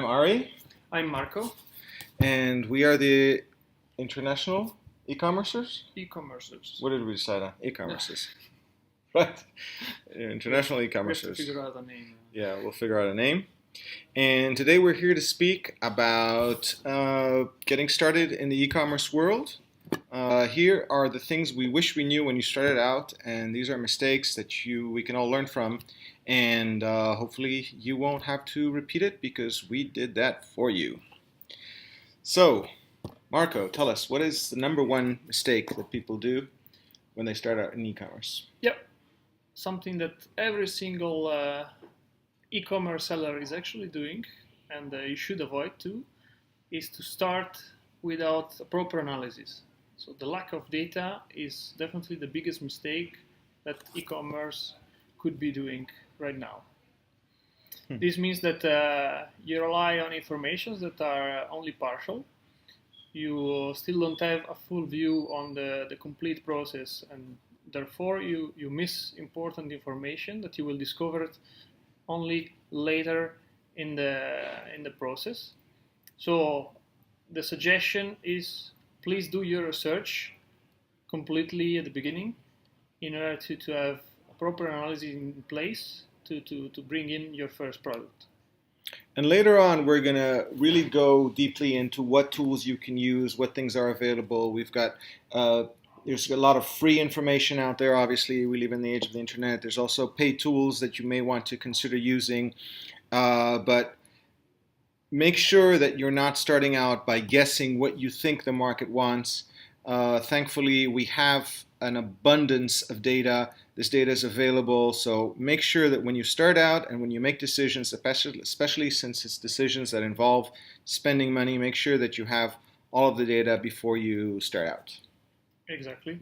Ari, I'm Marco, and we are the international e-commercers. e-commercers. What did we decide on? E-commerces, right? International We have to e-commercers. figure out a name. Yeah, we'll figure out a name. And today we're here to speak about getting started in the e-commerce world. Here are the things we wish we knew when you started out, and these are mistakes that we can all learn from, and hopefully you won't have to repeat it because we did that for you. So, Marco, tell us, what is the number one mistake that people do when they start out in e-commerce? Yep, something that every single e-commerce seller is actually doing, and you should avoid too, is to start without a proper analysis. So the lack of data is definitely the biggest mistake that e-commerce could be doing right now. This means that you rely on information that are only partial. You still don't have a full view on the complete process, and therefore you miss important information that you will discover it only later in the process. So the suggestion is, please do your research completely at the beginning in order to have a proper analysis in place to bring in your first product. And later on, we're going to really go deeply into what tools you can use, what things are available. We've got, there's a lot of free information out there. Obviously, we live in the age of the internet. There's also paid tools that you may want to consider using. But make sure that you're not starting out by guessing what you think the market wants. Thankfully, we have an abundance of data. This data is available, so make sure that when you start out and when you make decisions, especially since it's decisions that involve spending money, make sure that you have all of the data before you start out. Exactly.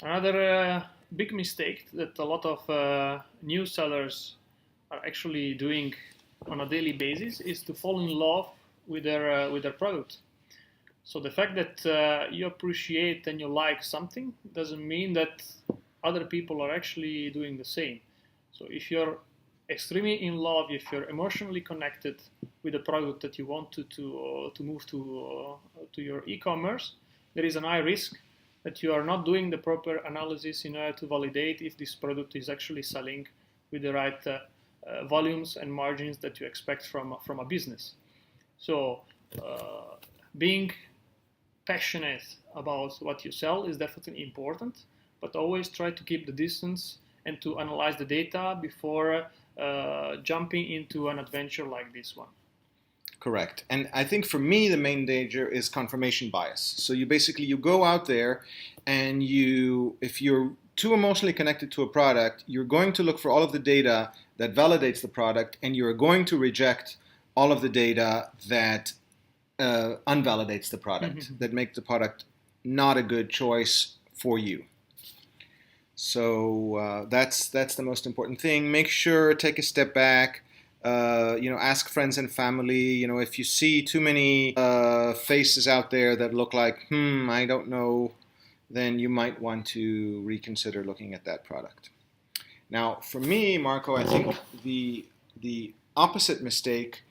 Another big mistake that a lot of new sellers are actually doing on a daily basis is to fall in love with their product. So the fact that you appreciate and you like something doesn't mean that other people are actually doing the same. So if you're extremely in love, if you're emotionally connected with a product that you want to move to your e-commerce, there is an high risk that you are not doing the proper analysis in order to validate if this product is actually selling with the right volumes and margins that you expect from a business. So being passionate about what you sell is definitely important, but always try to keep the distance and to analyze the data before jumping into an adventure like this one. Correct. And I think for me, the main danger is confirmation bias. So you go out there and if you're too emotionally connected to a product, you're going to look for all of the data that validates the product, and you're going to reject all of the data that unvalidates the product, that make the product not a good choice for you. So that's the most important thing. Make sure, take a step back, ask friends and family. If you see too many faces out there that look like, I don't know, then you might want to reconsider looking at that product. Now, for me, Marco, I think the opposite mistake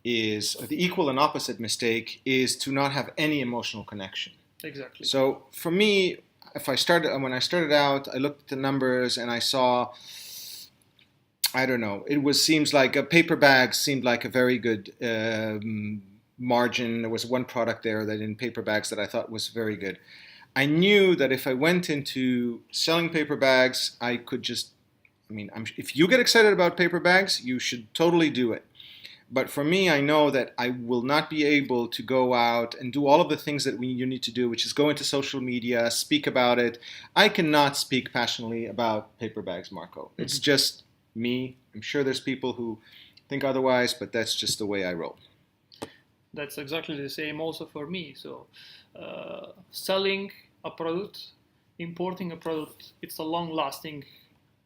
is, or the equal and opposite mistake is to not have any emotional connection. Exactly. So for me, when I started out, I looked at the numbers and I saw, I don't know, seems like a paper bag seemed like a very good margin. There was one product there that in paper bags that I thought was very good. I knew that if I went into selling paper bags, I could if you get excited about paper bags, you should totally do it. But for me, I know that I will not be able to go out and do all of the things that you need to do, which is go into social media, speak about it. I cannot speak passionately about paper bags, Marco. It's just me. I'm sure there's people who think otherwise, but that's just the way I roll. That's exactly the same also for me. So selling a product, importing a product, it's a long-lasting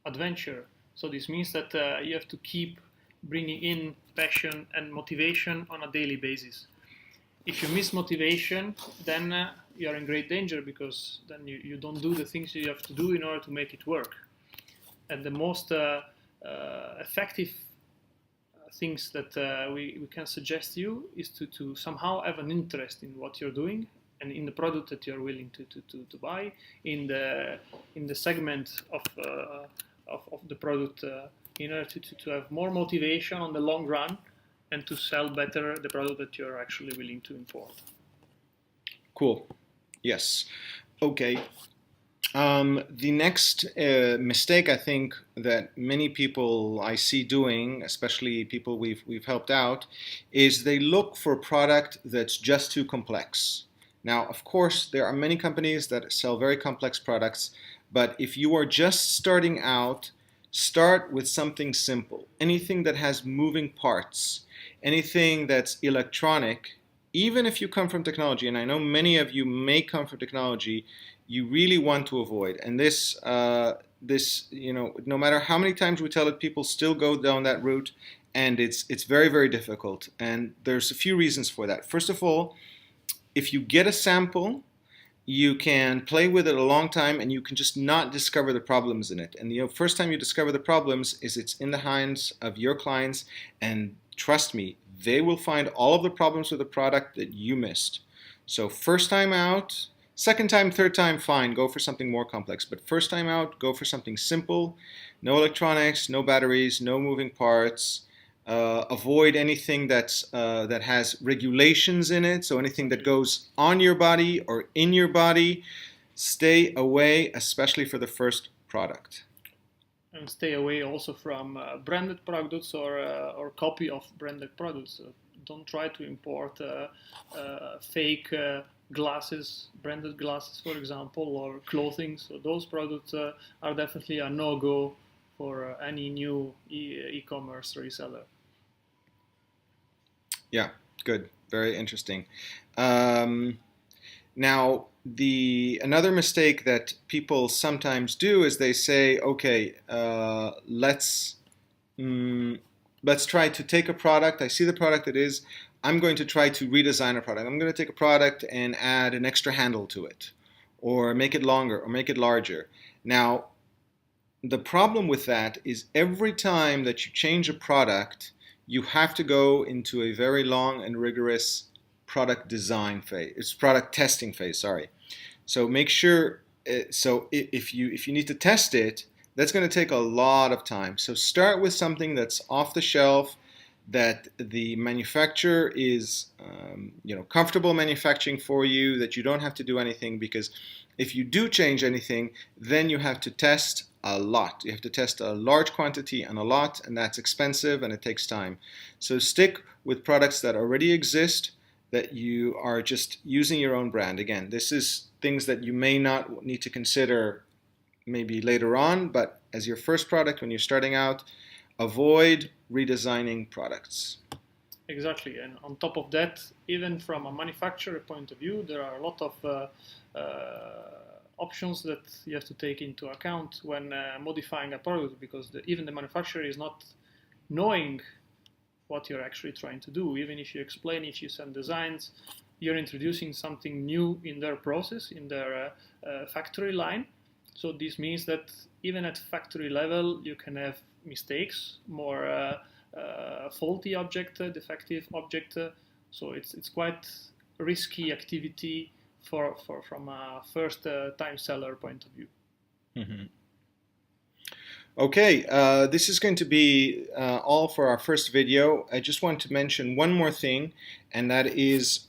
adventure. So this means that you have to keep bringing in passion and motivation on a daily basis. If you miss motivation, then you are in great danger, because then you don't do the things you have to do in order to make it work. And the most effective things that we can suggest you is to somehow have an interest in what you're doing and in the product that you're willing to buy, in the segment of the product, in order to have more motivation on the long run and to sell better the product that you're actually willing to import. Cool. Yes. Okay. The next mistake I think that many people I see doing, especially people we've helped out, is they look for a product that's just too complex. Now, of course, there are many companies that sell very complex products, but if you are just starting out, start with something simple. Anything that has moving parts, anything that's electronic, even if you come from technology, and I know many of you may come from technology, you really want to avoid. And this, no matter how many times we tell it, people still go down that route, and it's very, very difficult. And there's a few reasons for that. First of all, if you get a sample, you can play with it a long time, and you can just not discover the problems in it. And the first time you discover the problems is it's in the hands of your clients, and trust me, they will find all of the problems with the product that you missed. So first time out, second time, third time, fine, go for something more complex. But first time out, go for something simple. No electronics, no batteries, no moving parts. Avoid anything that has regulations in it, so anything that goes on your body or in your body. Stay away, especially for the first product. And stay away also from branded products or copy of branded products. Don't try to import fake glasses, branded glasses, for example, or clothing. So those products are definitely a no-go for any new e-commerce reseller. Yeah, good. Very interesting. Now, another mistake that people sometimes do is they say, okay, let's try to take a product. I see the product it is. I'm going to try to redesign a product. I'm going to take a product and add an extra handle to it, or make it longer, or make it larger. Now, the problem with that is every time that you change a product, you have to go into a very long and rigorous product design phase. It's product testing phase, sorry. So make sure, so if you need to test it, that's going to take a lot of time. So start with something that's off the shelf, that the manufacturer is comfortable manufacturing for you, that you don't have to do anything, because if you do change anything, then you have to test a lot. You have to test a large quantity and a lot, and that's expensive and it takes time. So stick with products that already exist, that you are just using your own brand. Again, this is things that you may not need to consider maybe later on, but as your first product when you're starting out, avoid redesigning products. Exactly, and on top of that, even from a manufacturer point of view, there are a lot of options that you have to take into account when modifying a product, because even the manufacturer is not knowing what you're actually trying to do. Even if you explain, if you send designs, you're introducing something new in their process, in their factory line. So this means that even at factory level, you can have mistakes, more faulty object, defective object. So it's quite risky activity from a first time seller point of view. Mm-hmm. Okay, this is going to be all for our first video. I just want to mention one more thing, and that is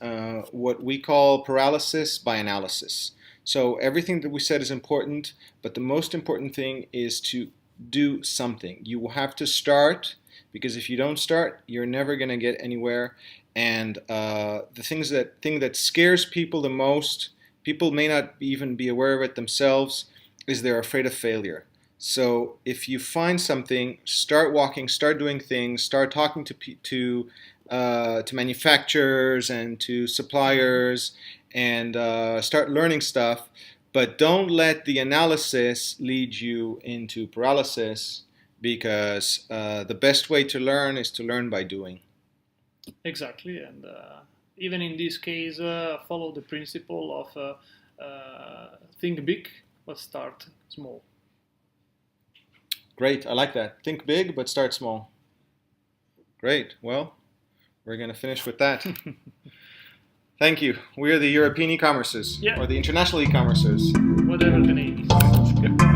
what we call paralysis by analysis. So everything that we said is important, but the most important thing is to do something. You will have to start, because if you don't start, you're never going to get anywhere. And the thing that scares people the most, people may not even be aware of it themselves, is they're afraid of failure. So if you find something, start walking, start doing things, start talking to manufacturers and to suppliers, and start learning stuff. But don't let the analysis lead you into paralysis, because the best way to learn is to learn by doing. Exactly, and even in this case, follow the principle of think big but start small. Great, I like that. Think big but start small. Great. Well, we're going to finish with that. Thank you. We are the European e-commerces, Yeah. or the international e-commerces. Whatever the name is.